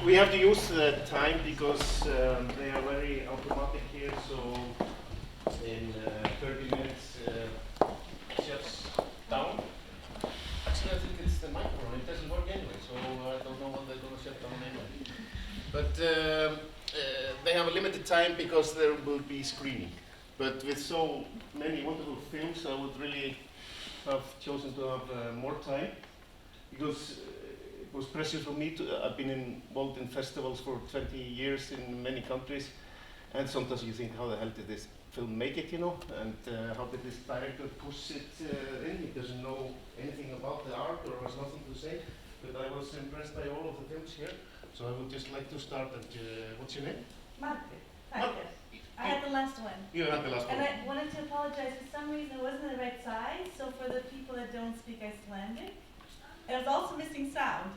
We have to use time because they are very automatic here, so in 30 minutes shuts down. Actually, I think it's the microphone, it doesn't work anyway, so I don't know when they're going to shut down anyway. But they have a limited time because there will be screening. But with so many wonderful films, I would really have chosen to have more time, because it was precious for me to. I've been involved in festivals for 20 years in many countries, and sometimes you think, how the hell did this film make it, you know? And how did this director push it in? He doesn't know anything about the art or has nothing to say. But I was impressed by all of the films here. So I would just like to start at, what's your name? Margaret. I had the last one. You had the last one. And I wanted to apologize, for some reason it wasn't the right size, so for the people that don't speak Icelandic. And it was also missing sound.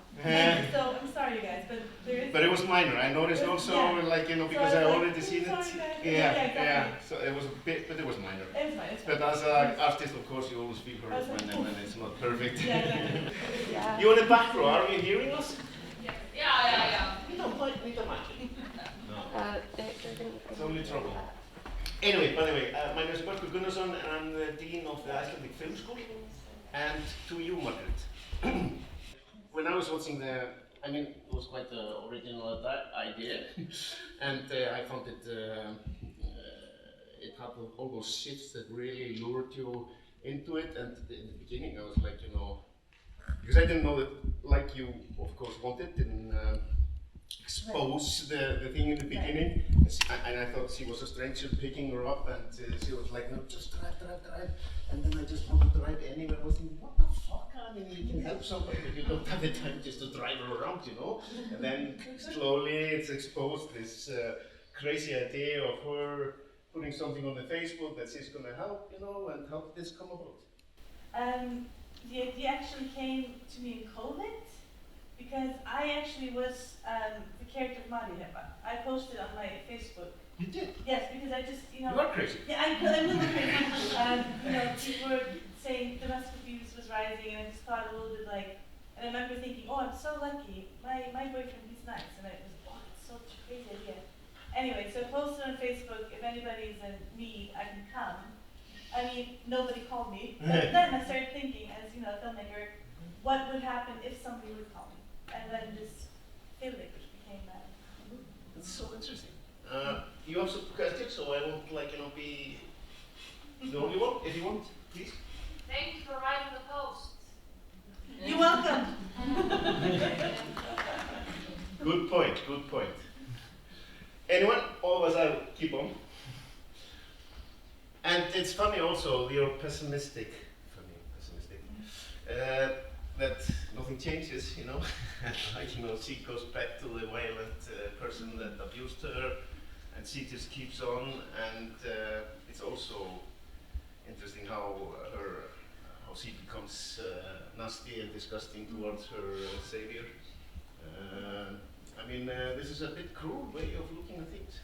So I'm sorry you guys, but there is... But it was minor. I noticed also, like, you know, because I already seen it. Yeah. So it was a bit, but it was minor. It was minor. But as an artist, of course, you always feel hurt when it's not perfect. Yeah. You in the back row, are you hearing us? Yeah. You don't like me to imagine. No. It's only trouble. Uh, Anyway, my name is Börkur Gunnarsson, and I'm the Dean of the Icelandic Film School. And to you, Margaret. When I was watching it was quite an original idea, and I found it had all those shifts that really lured you into it. And in the beginning, I was like, you know, because I didn't know that, like you, of course, wanted, and expose the thing in the beginning. And I thought she was a stranger picking her up, and she was like, no, just drive. And then I just wanted to drive anywhere. I was thinking, what the fuck? I mean, you can help somebody, but you don't have the time just to drive her around, you know? And then slowly it's exposed this crazy idea of her putting something on the Facebook that she's going to help, you know, and how did this come about? The idea actually came to me in COVID, because I actually was the character of Mari Heba. I posted on my Facebook. You did? Yes, because I just, you know... You are crazy. Yeah, I'm a little crazy. You know, people were saying domestic abuse was rising, and I just thought a little bit like... And I remember thinking, oh, I'm so lucky. My boyfriend, he's nice. And I was, oh, it's such a crazy idea. Anyway, so I posted on Facebook, if anybody's in need, I can come. I mean, nobody called me. But then I started thinking, as, you know, a filmmaker, what would happen if somebody would call me? And then this filmmaker became that. That's so interesting. You also questions, so I won't, like, you know, be the only one. If you want, please. Thank you for writing the post. You're welcome. Good point. Anyone? Otherwise, I'll keep on. And it's funny also, you're pessimistic. That nothing changes, you know. Like, you know, she goes back to the violent person that abused her, and she just keeps on. And it's also interesting how she becomes nasty and disgusting towards her savior. This is a bit cruel way of looking at things.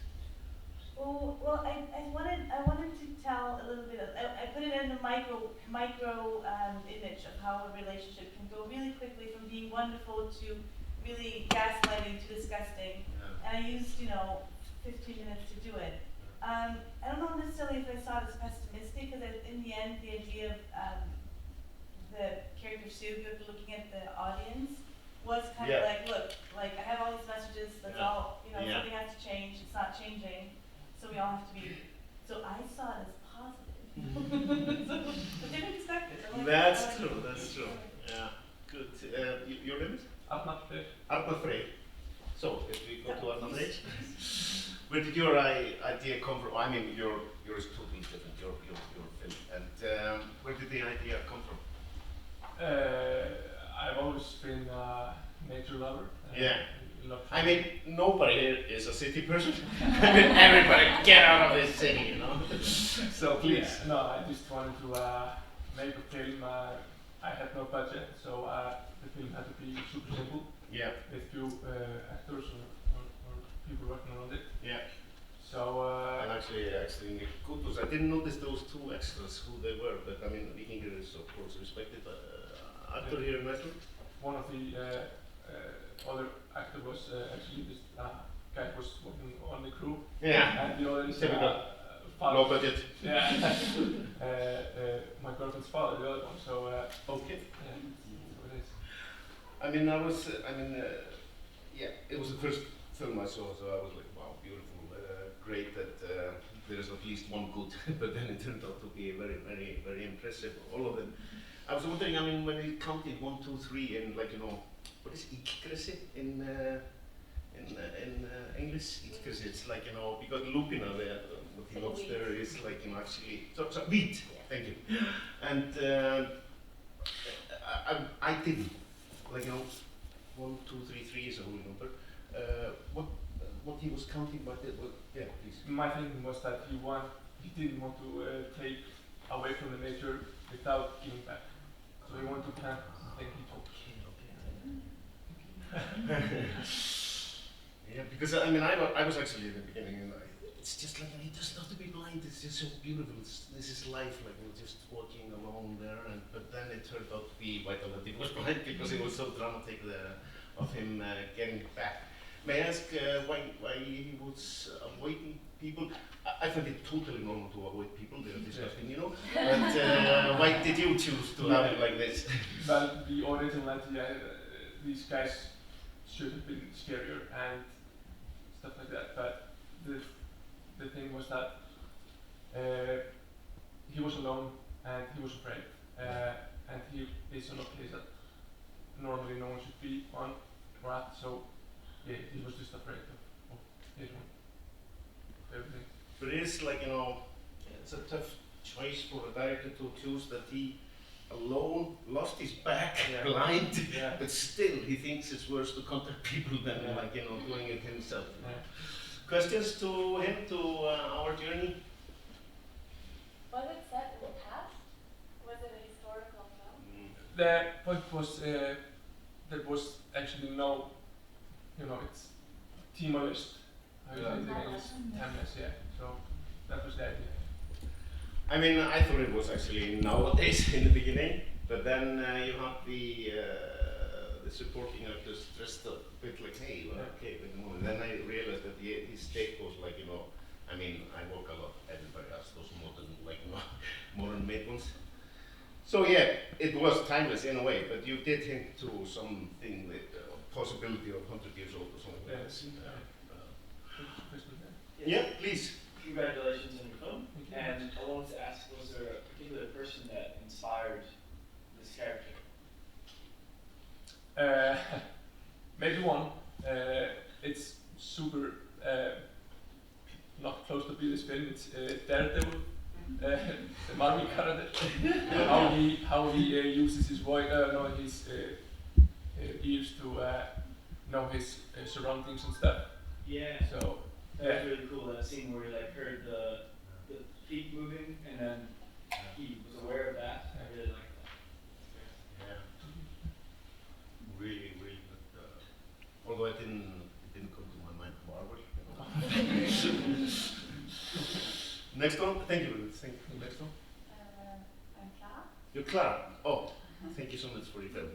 Well, I wanted to tell a little bit of, I put it in a micro image of how a relationship can go really quickly from being wonderful to really gaslighting to disgusting. And I used, you know, 15 minutes to do it. I don't know necessarily if I saw it as pessimistic, because in the end, the idea of the character Silvio looking at the audience was kind of like, look, like I have all these messages, that's all, you know, something has to change, it's not changing. So we all have to be, so I saw it as positive. That's true. That's true. Yeah. Good. Your name is? Arnar Freyr. So, if we go to Arnar Freyr, where did your idea come from? I mean, your is totally different. Your film. And where did the idea come from? I've always been a nature lover. Yeah. Love I mean, nobody here is a city person. I mean, everybody get out of this city, you know. So please. Yeah, no, I just wanted to make a film. I had no budget, so the film had to be super simple. Yeah. With few actors or people working on it. Yeah. So. And actually, kudos. I didn't notice those two extras who they were, but I mean, Vikingur is of course respected actor here in Iceland. One of the other actor was actually this guy who was working on the crew. Yeah. And the other is low budget. Yeah. My girlfriend's father, the other one. So. Okay. Yeah. So it is. I mean, yeah, it was the first film I saw, so I was like, wow, beautiful, great that there is at least one good, but then it turned out to be very, very, very impressive, all of them. I was wondering, I mean, when we counted 1, 2, 3, and like, you know, what is Íkkrisi in English? Íkkrisi, it's like, you know, because lupina, what he wants there is like, you know, actually, so wheat, thank you. And I didn't, like, you know, 1, 2, 3, 3 is a whole number. What he was counting by the, yeah, please. My thinking was that he didn't want to take away from the nature without giving back. So he wanted to plant and keep Okay. Yeah, because I mean, I was actually in the beginning, and it's just like, he doesn't have to be blind. It's just so beautiful. This is life, like we're just walking along there, but then it turned out to be quite a lot. It was blind because it was so dramatic of him getting back. May I ask why he was avoiding people? I find it totally normal to avoid people. They're disgusting, you know. But why did you choose to have it like this? Well, the original idea, these guys should have been scarier and stuff like that. But the thing was that he was alone and he was afraid, and he is on a place that normally no one should be on or at. So yeah, he was just afraid of everything. But it is like, you know, it's a tough choice for a director to choose that he alone lost his back, blind, but still he thinks it's worse to contact people than like, you know, doing it himself. Questions to him, to our journey? Was it set in the past? Was it a historical film? The point was there was actually no, you know, it's timeless. How you say it in English? Timeless, yeah. So that was the idea. I mean, I thought it was actually nowadays in the beginning, but then you have the supporting actors dressed up a bit like, hey, well, okay, wait a moment. Then I realized that his take was like, you know, I mean, I work a lot, everybody has those modern, like, you know, modern made ones. So yeah, it was timeless in a way, but you did hint to something, like possibility of 100 years old or something like this. Yeah, please. Congratulations on your film. And I wanted to ask, was there a particular person that inspired this character? Maybe one. It's super not close to be this film. It's Daredevil, the Marvel character. how he uses his voice, his ears to know his surroundings and stuff. Yeah. So that was really cool. That scene where he like heard the feet moving, and then he was aware of that. I really liked that. Yeah. Really, really good. Although it didn't come to my mind, Marvel. You know. Next one. Thank you. Thank you. Next one. I'm Clara. You're Clara. Oh, thank you so much for your film.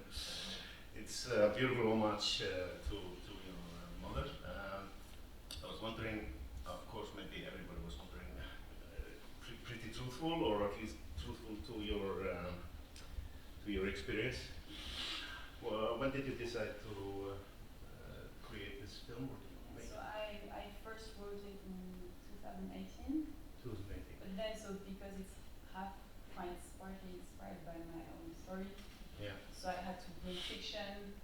It's a beautiful homage to your mother. I was wondering, of course, maybe everybody was wondering, pretty truthful, or at least truthful to your experience. Well, when did you decide to create this film? Or make So I first wrote it in 2018. 2018. But then, so because it's half quite partly inspired by my own story. Yeah. So I had to bring fiction,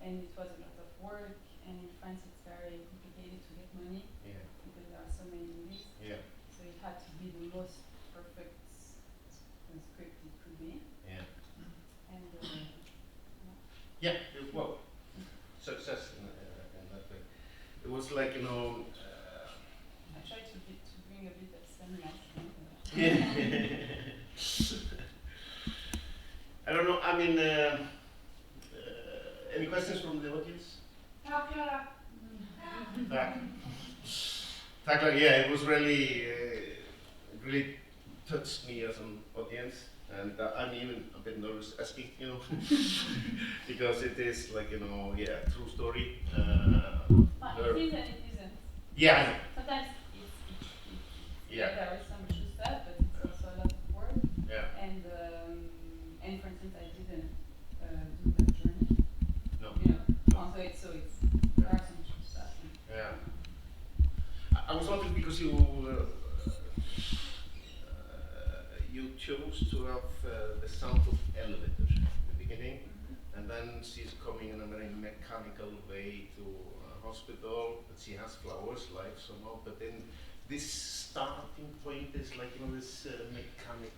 and it was a lot of work. And in France, it's very complicated to get money Yeah. because there are so many movies. Yeah. So it had to be the most perfect script it could be. Yeah. And Yeah. Well, success in that way. It was like, you know. I tried to bring a bit of sunlight. Yeah. I don't know. I mean, any questions from the audience? Tack. Tack, yeah, it was really, really touched me as an audience, and I'm even a bit nervous asking, you know, because it is like, you know, yeah, true story. But it is and it isn't. Yeah. Sometimes Yeah. there is some true stuff, but it's also a lot of work. Yeah. And for instance, I didn't do that journey. No. You know, No. so it's there are some true stuff. Yeah. I was wondering because you chose to have the sound of elevator at the beginning, and then she's coming in a very mechanical way to a hospital, but she has flowers, life somehow, but then this starting point is like, you know, this mechanic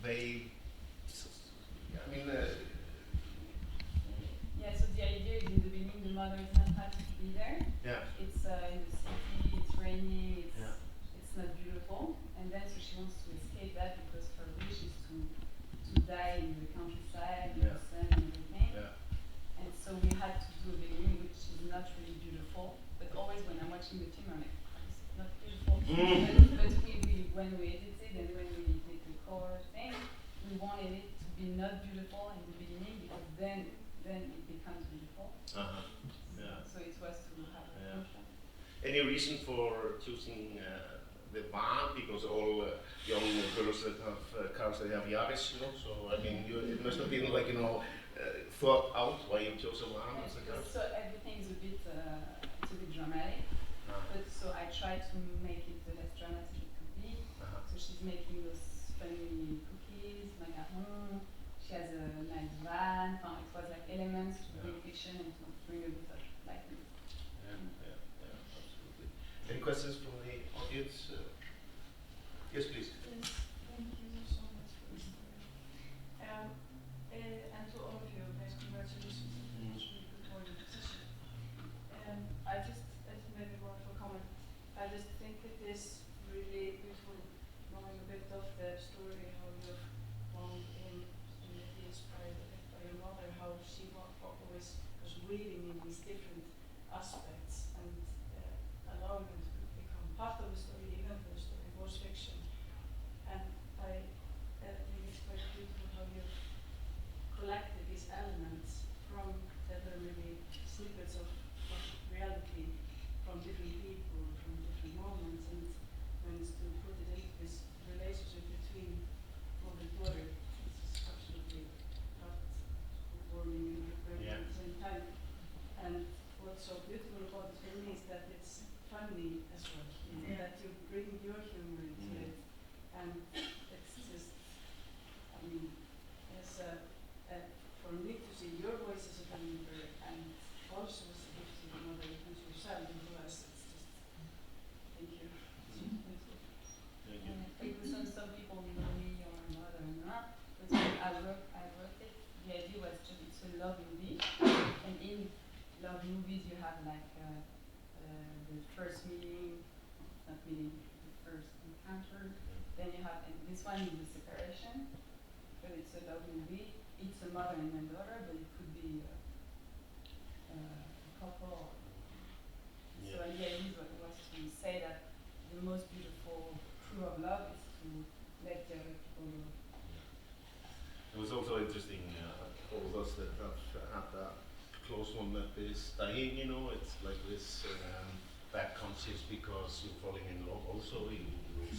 way. I mean, Yeah, so the idea is in the beginning the mother is not happy to be there. yeah. It's in the city, it's raining, Yeah. it's not beautiful. And then so she wants to escape that because her wish is to die in the countryside, in Yeah. the sun and everything. Yeah. And so we had to do a beginning which is not really beautiful. But always when I'm watching the film I'm like, oh, this is not beautiful. But when we edited and when we did the core thing, we wanted it to be not beautiful in the beginning because then it becomes beautiful. Uh-huh. Yeah. So it was to have a Yeah. function. Any reason for choosing the van? Because all young girls that have cars, they have Yaris, you know. So I mean, it must have been like, you know, thought out why you chose a van as a car. So everything is a bit dramatic. But so I try to make it the less dramatic it could be. Uh-huh. So she's making those funny cookies, macaron. She has a nice van. It was like elements to bring fiction and to bring a bit of lightness. Yeah, absolutely. Any questions from the audience? Yes, please. Yes, thank you so much for the story. And to all of you, guys, congratulations. It was really good for your position. I just, as maybe one for comment, I just think it is really beautiful knowing a bit of the story, how you've gone in maybe inspired a bit by your mother, how she always was weaving in these different aspects and allowing them to become part of the story, even though the story was fiction. And I think it's quite beautiful how you've collected these elements from that are maybe snippets of reality from different people, from different moments, and managed to put it into this relationship between mother and daughter. It's absolutely heartwarming and heartbreaking at the same time. And what's so beautiful about it for me is that it's funny as well, that you bring your humor into it, and it's just, I mean, as for me to see your voice as a family member and also as a gift to your mother and to yourself and to us, it's just, thank you. It's beautiful. Thank you. Because some people know me or my mother and not. But when I wrote it, the idea was just it's a love movie. And in love movies you have like the first meeting, not meeting, the first encounter. Then you have, and this one is the separation, but it's a love movie. It's a mother and a daughter, but it could be a couple. So the idea was to say that the most beautiful proof of love is to let the other people know. It was also interesting, all of us that have had that close one that is dying, you know, it's like this bad conscience because you're falling in love also, you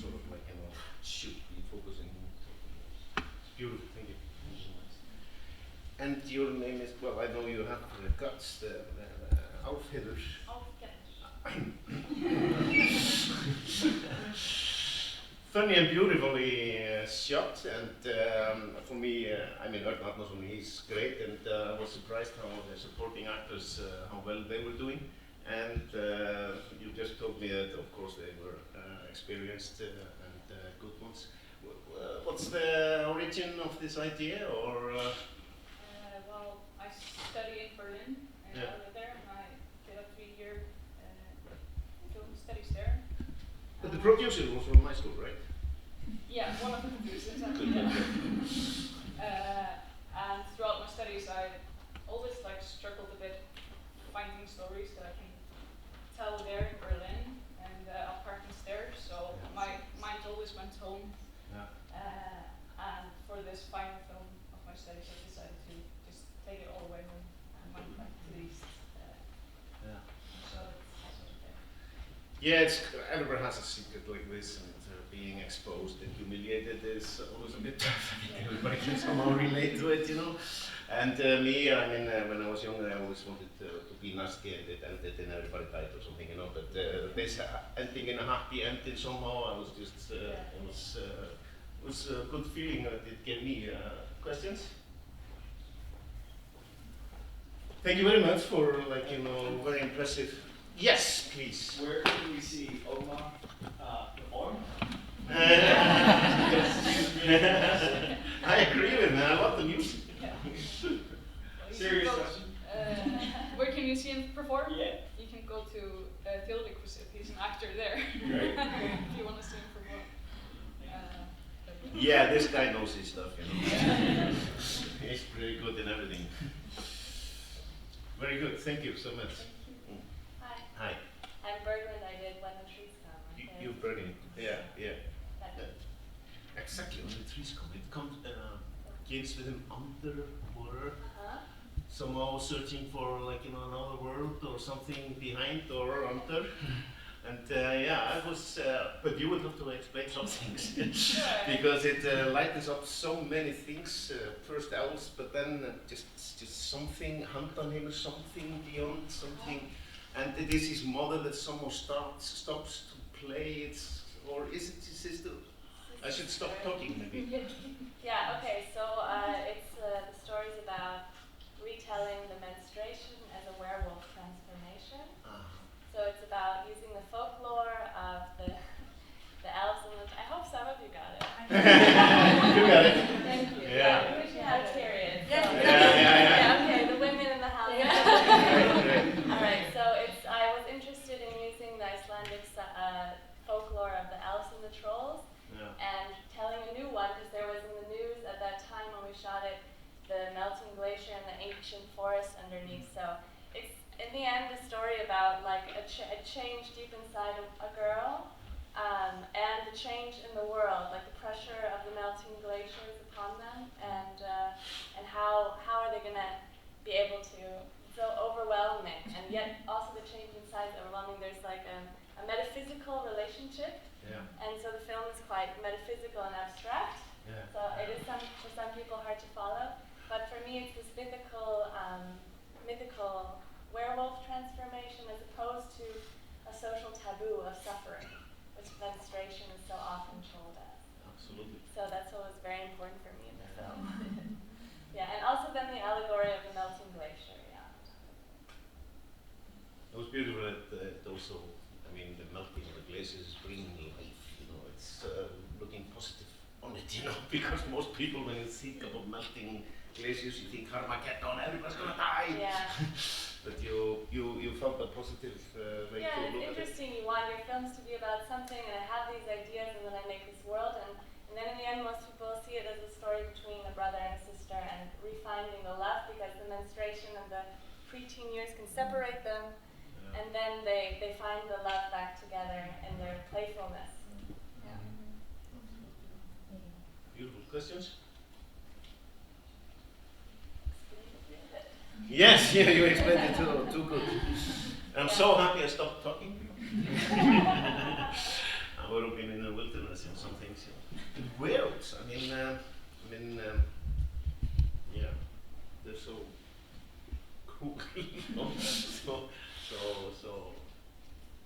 sort of like, you know, should be focusing on something else. It's beautiful, thank you. And your name is, well, I know you have the guts, the Aufheders. For funny and beautifully shot, and for me, I mean, Örn Arnarsson, he's great, and I was surprised how the supporting actors, how well they were doing. And you just told me that, of course, they were experienced and good ones. What's the origin of this idea, or? Well, I study in Berlin, and Yeah. I live there, and I did a 3-year film studies there. But the producer was from my school, right? Yeah, one of the producers, actually. And throughout my studies, I always like struggled a bit finding stories that I can tell there in Berlin, and apartments there. So Yeah. my mind always went home. Yeah. And for this final film of my studies, I decided to just take it all the way home and went back to the east. Yeah. So it's sort of there. Yeah, it's, everybody has a secret like this, and being exposed and humiliated is always a bit tough. Everybody can somehow relate to it, you know. And me, I mean, when I was younger, I always wanted to be nasty, and it ended and everybody died or something, you know. But this ending in a happy ending somehow, I was just, it was a good feeling that it gave me. Questions? Thank you very much for, like, you know, very impressive. Yes, please. Where can we see Omar perform? I agree with man. I love the music. Yeah. Well, you Serious can go- question. Where can you see him perform? Yeah. You can go to Theaterkhuset. He's an actor there. Great. If you want to see him perform. Yeah, this guy knows his stuff, you know. He's pretty good in everything. Very good. Thank you so much. Hi, Hi. I'm Berglund. I did When the Trees Come. You brilliant. Yeah, yeah. That- Exactly. When the trees come, it comes. Kids with him underwater, Uh-huh. somehow searching for, like, you know, another world or something behind or under. And yeah, I was, but you would have to explain some things because it lightens up so many things. First else, but then just something, hand on him, something beyond something, and it is his mother that somehow stops to play. It's, or is it his sister? I should stop talking maybe. Yeah, okay, so it's the story's about retelling the menstruation as a werewolf transformation. So it's about using the folklore of the elves and I hope some of you got it. You got it. Thank you. Yeah. We wish you had periods. Yeah. So- Yeah. Yeah, okay, the women in the house. Great. Alright, so I was interested in using the Icelandic folklore of the elves and the trolls Yeah. and telling a new one because there was in the news at that time when we shot it the melting glacier and the ancient forest underneath. So it's in the end a story about like a change deep inside a girl and the change in the world, like the pressure of the melting glaciers upon them and how are they gonna be able to, so overwhelming, and yet also the change inside is overwhelming. There's like a metaphysical relationship. Yeah. And so the film is quite metaphysical and abstract. Yeah. So it is for some people hard to follow. But for me, it's this mythical werewolf transformation as opposed to a social taboo of suffering, which menstruation is so often told as. Absolutely. So that's what was very important for me in the film. Yeah, and also then the allegory of the melting glacier. Yeah. It was beautiful that also, I mean, the melting of the glaciers is bringing life, you know, it's looking positive on it, you know, because most people, when you think about melting glaciers, you think Armageddon, everybody's gonna die. Yeah. But you felt a positive way Yeah, to it's look at it. interesting. You want your films to be about something, and I have these ideas, and then I make this world, and then in the end, most people see it as a story between a brother and a sister, and refinding the love, because the menstruation and the preteen years can separate them, and then they find the love back together in their playfulness. Yeah. Beautiful questions? Yes, yeah, you explained it too good. I'm so happy I stopped talking. I would have been in the wilderness and some things. The whales, I mean, yeah, they're so cool, you know, so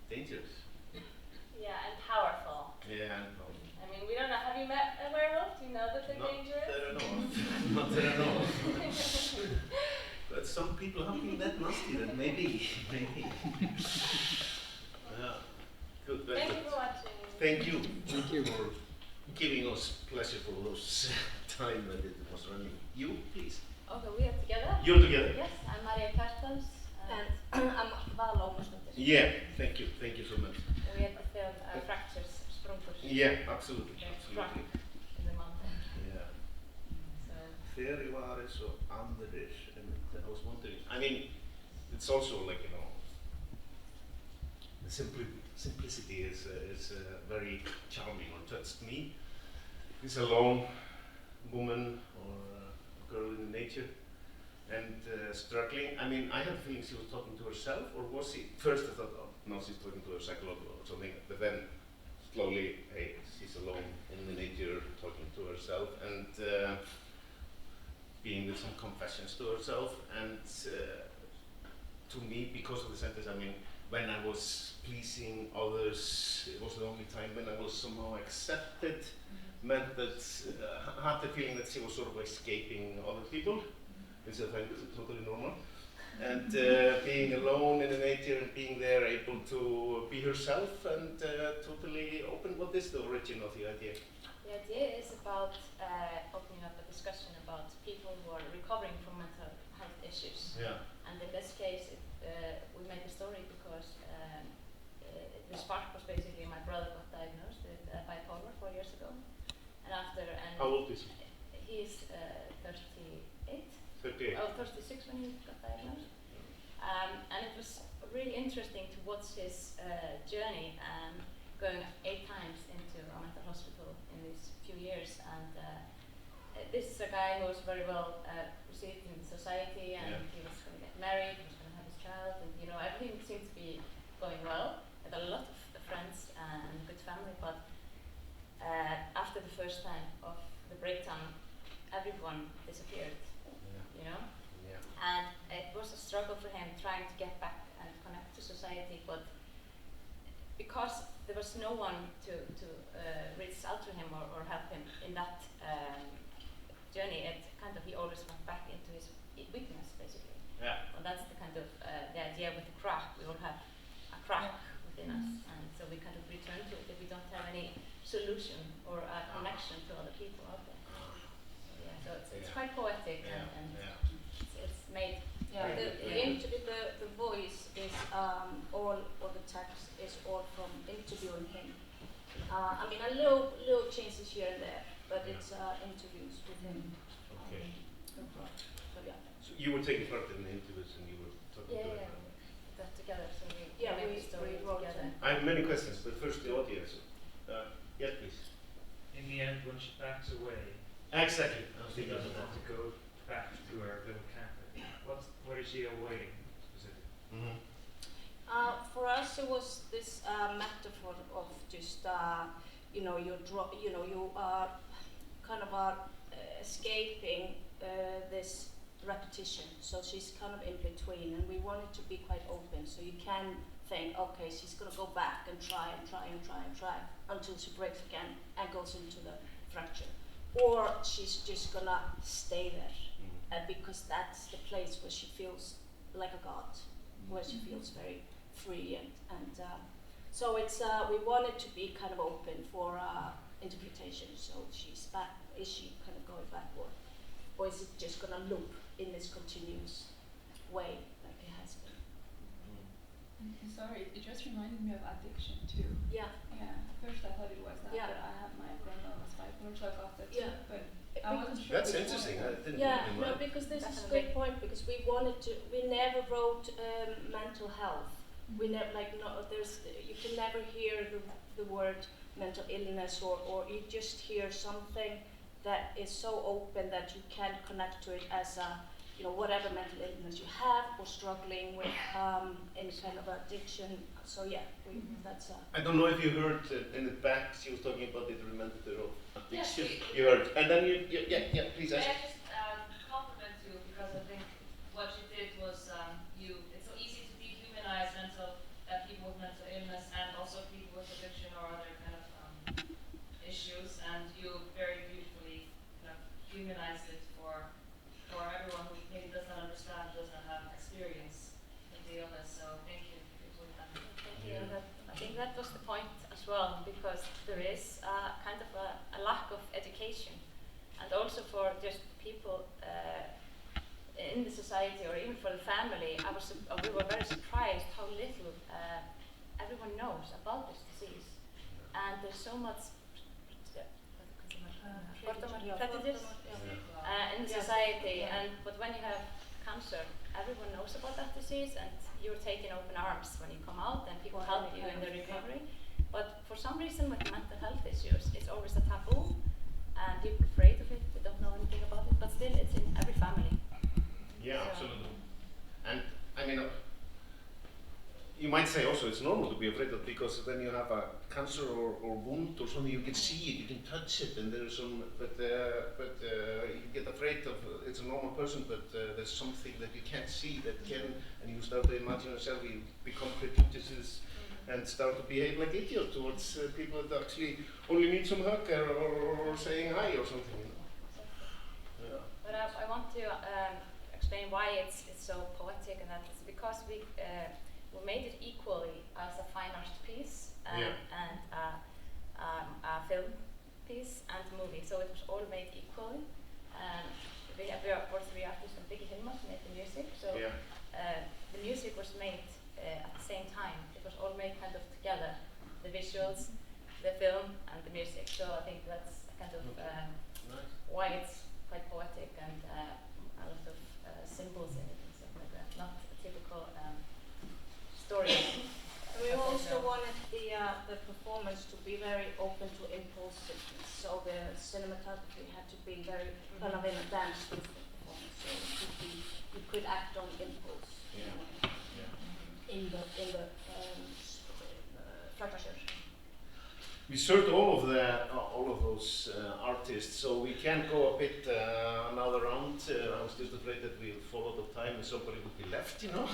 dangerous. Yeah, and powerful. Yeah, I mean, people have been that nasty, then maybe. Yeah. Good, very Thank good. you for watching. Thank you Thank you. for giving us pleasure for those time that it was running. You, please. Okay, we are together. You're together. Yes, I'm Maria Kartons and I'm Vala Ómarsdóttir. Yeah, thank you so much. We had the film Fractures, Sprungur. Yeah, absolutely, They absolutely. struck in the mountain. Yeah. So Þegar ég var eins og aðrir, and I was wondering, I mean, it's also like, you know, the simplicity is very charming or touched me. This alone woman or girl in nature and struggling. I mean, I had the feeling she was talking to herself, or was she? First I thought, oh, no, she's talking to her psychologist or something, but then slowly, hey, she's alone in the nature talking to herself and being with some confessions to herself. And to me, because of the sentence, I mean, when I was pleasing others, it was the only time when I was somehow accepted, meant that I had the feeling that she was sort of escaping other people, which I find totally normal. And being alone in the nature and being there, able to be herself and totally open. What is the origin of the idea? the idea is about opening up a discussion about people who are recovering from mental health issues. Yeah. And in this case, we made the story because the spark was basically my brother got diagnosed with bipolar 4 years ago. And How old is he? He's 38. 38. Oh, 36 when he got diagnosed. And it was really interesting to watch his journey going 8 times into a mental hospital in these few years. And this is a guy who was very well received in society, and he was going to get married, he was going to have his child, and you know, everything seemed to be going well. He had a lot of friends and good family, but after the first time of the breakdown, everyone disappeared, you know? Yeah. And it was a struggle for him trying to get back and connect to society, but because there was no one to reach out to him or help him in that journey, he always went back into his weakness, basically. Yeah. And that's the kind of the idea with the crack. We all have a crack within us, and so we kind of return to it if we don't have any solution or a connection to other people out there. So it's quite poetic, and it's made. Yeah, The voice is all, or the text is all from interviewing him. I mean, a little changes here and there, but it's interviews with him. Okay. So yeah. So you were taking part in the interviews and you were talking to her. We got together, so we Yeah, made we the story wrote together. I have many questions, but first the audience. Yes, please. In the end, when she backs away, Exactly. I was she thinking doesn't of want to go back to her little camper. What is she avoiding specifically? For us, it was this metaphor of just you are kind of escaping this repetition. So she's kind of in between, and we want it to be quite open. So you can think, okay, she's going to go back and try until she breaks again and goes into the fracture, or she's just going to stay there, because that's the place where she feels like a god, where she feels very free, and so it's we want it to be kind of open for interpretation. So she's back. Is she kind of going back, or is it just going to loop in this continuous way like it has been? Sorry, it just reminded me of addiction too. Yeah. Yeah. At first I thought it was that, Yeah. but I have my grandmother's bipolar, so I got that too. Yeah. But I wasn't sure. That's which interesting. one I it was. didn't Yeah, know no, that. because this is a Definitely. good point, because we wanted to. We never wrote mental health. We never you can never hear the word mental illness, or you just hear something that is so open that you can connect to it as a, whatever mental illness you have, or struggling with any kind of addiction. So yeah, that's I don't know if you heard in the back she was talking about the reminder of Yes, addiction. we- You heard, and then yeah, please May ask. I just compliment you, because I think what you did was it's so easy to dehumanize people with mental illness and also people with addiction or other kind of issues, and you very beautifully kind of humanized it for everyone who maybe does not understand doesn't have experience with the illness. So thank you for that. Thank you. And I think that was the point as well, because there is kind of a lack of education, and also for just people in the society or even for the family. We were very surprised how little everyone knows about this disease, and there's so much prejudice in society. But when you have cancer, everyone knows about that disease, and you're taking open arms when you come out, and people help you in the recovery. But for some reason, with mental health issues, it's always a taboo, and people are afraid of it. They don't know anything about it, but still, it's in every family. Yeah, So. absolutely. And I mean, you might say also it's normal to be afraid of, because when you have a cancer or wound or something, you can see it, you can touch it, and there's some. But you get afraid of. It's a normal person, but there's something that you can't see that can, and you start to imagine yourself. You become prejudices and start to behave like idiot towards people that actually only need some hug or saying hi or something. You know. Yeah. But I want to explain why it's so poetic, and that it's because we made it equally as a fine art piece and a film piece and movie. So it was all made equally. We were three artists, and Vicky Hilmas made the music. So the music was made at the same time. It was all made kind of together, the visuals, the film, and the music. So I think that's kind of why it's quite poetic, and a lot of symbols in it and stuff like that. Not a typical story. We also wanted the performance to be very open to impulsiveness. So the cinematography had to be very kind of in a dance with the performance. So it could be, you could act on impulse. In the structure. We served all of those artists, so we can go a bit another round. I was just afraid that we'll fall out of time and somebody would be left, you know.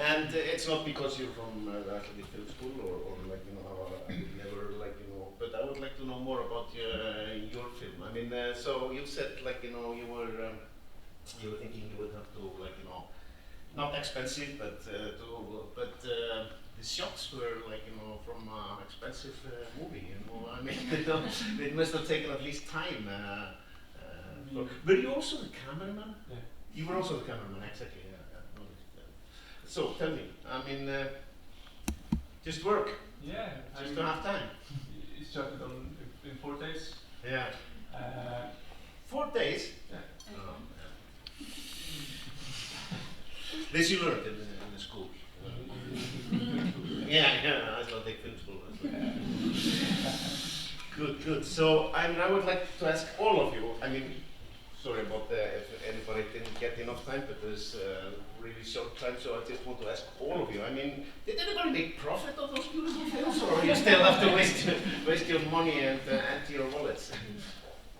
And it's not because you're from the Icelandic Film School or like, you know, I would never, like, you know, but I would like to know more about your film. I mean, so you said, like, you know, you were thinking you would have to, like, you know, not expensive, but the shots were, like, you know, from an expensive movie, you know. I mean, they must have taken at least time. Were you also the cameraman? Yeah. You were also the cameraman, exactly. Yeah. So tell me, I mean, just work. Yeah. Just to have time. It started in 4 days. Yeah. 4 days. Yeah. This you learned in the school. Yeah, Icelandic Film School. Good. So, I mean, I would like to ask all of you. I mean, sorry about if anybody didn't get enough time, but there's really short time, so I just want to ask all of you. I mean, did anybody make profit of those beautiful films, or you still have to waste your money and empty your wallets?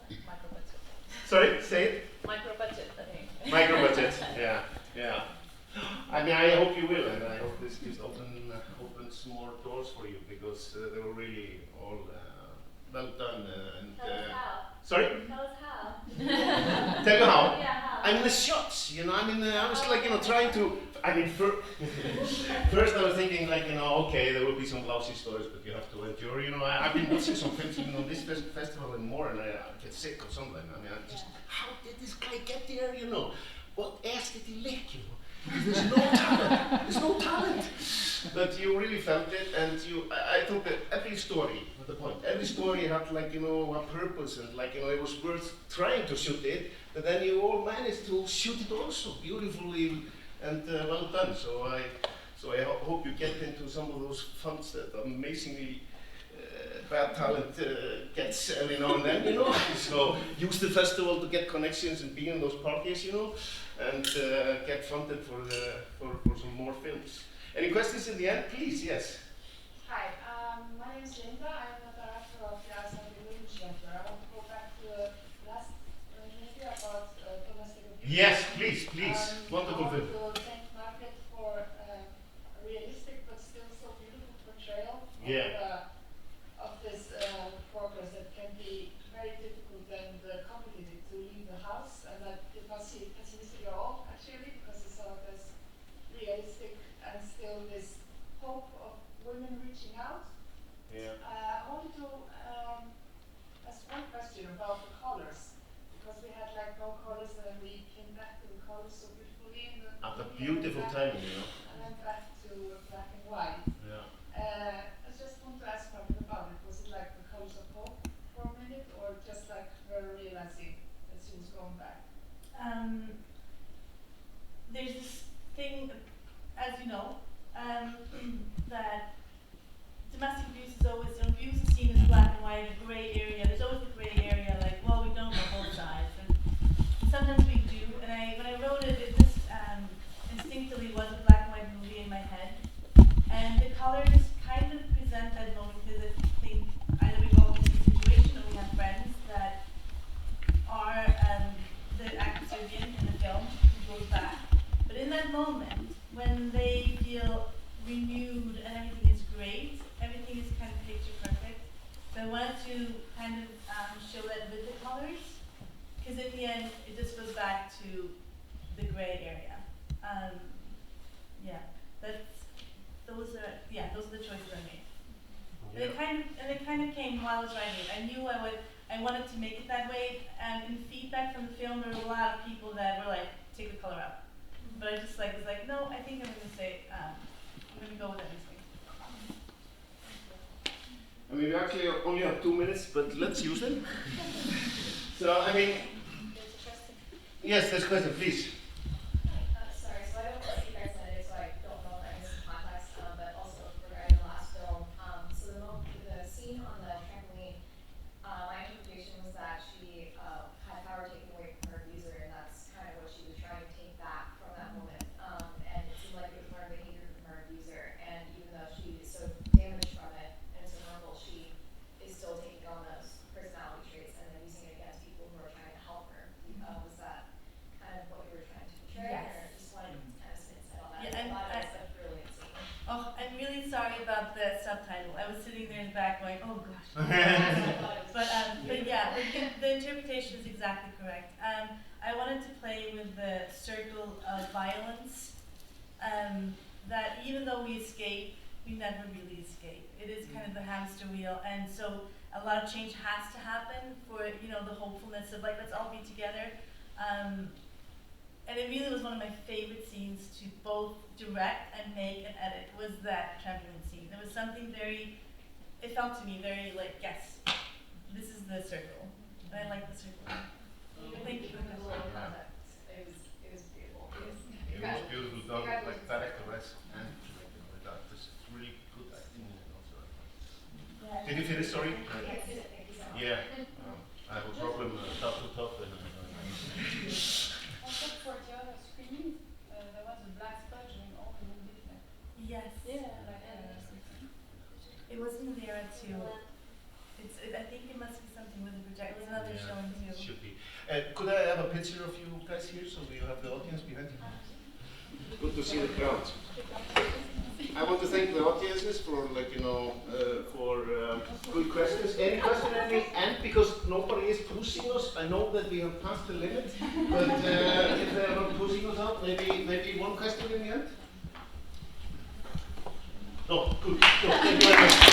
Micro budget. Sorry, say it. Micro budget, I think. Micro budget. Yeah. I mean, I hope you will, and I hope this just opens more doors for you, because they were really all well done. Tell us how. Sorry? Tell us how. Tell you how? Yeah, how. I mean, the shots, you know, I mean, I was like, you know, trying to, I mean, first I was thinking, like, you know, okay, there will be some lousy stories, but you have to endure, you know. I've been watching some films, you know, this festival and more, and I get sick or something. I mean, I just, how did this guy get there, you know? What ass did he lick, you know? There's no talent. But you really felt it, and I thought that every story had a point. Every story had, like, you know, a purpose, and, like, you know, it was worth trying to shoot it, but then you all managed to shoot it also beautifully and well done. So I hope you get into some of those funds that amazingly bad talent gets every now and then, you know. So use the festival to get connections and be in those parties, you know, and get funded for some more films. Any questions in the end, please? Yes. Hi, my name is Linda. I'm the director of the Icelandic Film Center. I want to go back to the last maybe about domestic abuse. Yes, please. Wonderful film. I want to thank Margaret for a realistic but still so beautiful portrayal of this progress that can be very difficult and complicated to leave the house, and that did not see pessimistic at all, actually, because it's realistic and still this hope of women reaching out. Yeah. I wanted to ask one question about the colors, because we had like no colors and then we came back to the colors so beautifully in the After movie, beautiful and timing, you know. and then back to black and white. Yeah. I just want to ask a bit about it. Was it like the colors of hope for a minute, or just like her realizing that she was going back? There's this thing, as you know, that domestic abuse is always, abuse is seen as black and white, a gray area. There's always a gray area, like, well, we don't know both sides. And sometimes we do, and when I wrote it, it just instinctively was a black and white movie in my head. And the colors kind of present that moment, because I think either we've all been in a situation or we have friends that are the actors in the film who goes back. But in that moment, when they feel renewed and everything is great, everything is kind of picture perfect. So I wanted to kind of show that with the colors, because in the end, it just goes back to the gray area. Yeah, those are the choices I made. Yeah. And it kind of came while I was writing it. I knew I wanted to make it that way. In feedback from the film, there were a lot of people that were like, take the color out. But I just was like, no, I think I'm gonna say, I'm gonna go with that instinct. I mean, we actually only have 2 minutes, but let's use them. So, I mean, yes, there's a question, please. Sorry, so I don't know if you guys said it, so I don't know if I missed the context, but also regarding the last film. So the scene on the trampoline, my interpretation was that she had power taken away from her abuser, and that's kind of what she was trying to take back from that moment. And it seemed like it was learned behavior from her abuser, and even though she is so damaged from it and so horrible, she is still taking on those personality traits and then using it against people who are trying to help her. Was that kind of what you were trying to portray? Yes. Or just wanted to kind of sit on that? Yeah, I thought it was a brilliant scene. Oh, I'm really sorry about the subtitle. I was sitting there in the back going, oh gosh. But yeah, the interpretation is exactly correct. I wanted to play with the circle of violence. That even though we escape, we never really escape. It is kind of the hamster wheel, and so a lot of change has to happen for the hopefulness of like, let's all be together. And it really was one of my favorite scenes to both direct and make and edit, was that trampoline scene. There was something it felt to me very like, yes, this is the circle. And I like the circle. Thank you. It was beautiful. It was beautiful done, like character-wise and with actors. It's really good acting also. Yeah. Did you finish, sorry? Yes, thank you so much. Yeah. I have a problem top to top. Also for the other screening, there was a black spot during all the movies. Like, Yes. It wasn't there to. I think it must be something with the projector. It's another showing too. Should be. Could I have a picture of you guys here so we have the audience behind you? It's good to see the crowd. I want to thank the audiences for good questions. Any question at the end, because nobody is pushing us. I know that we have passed the limit, but if they are not pushing us out, maybe one question in the end. No, good. Thank you very much.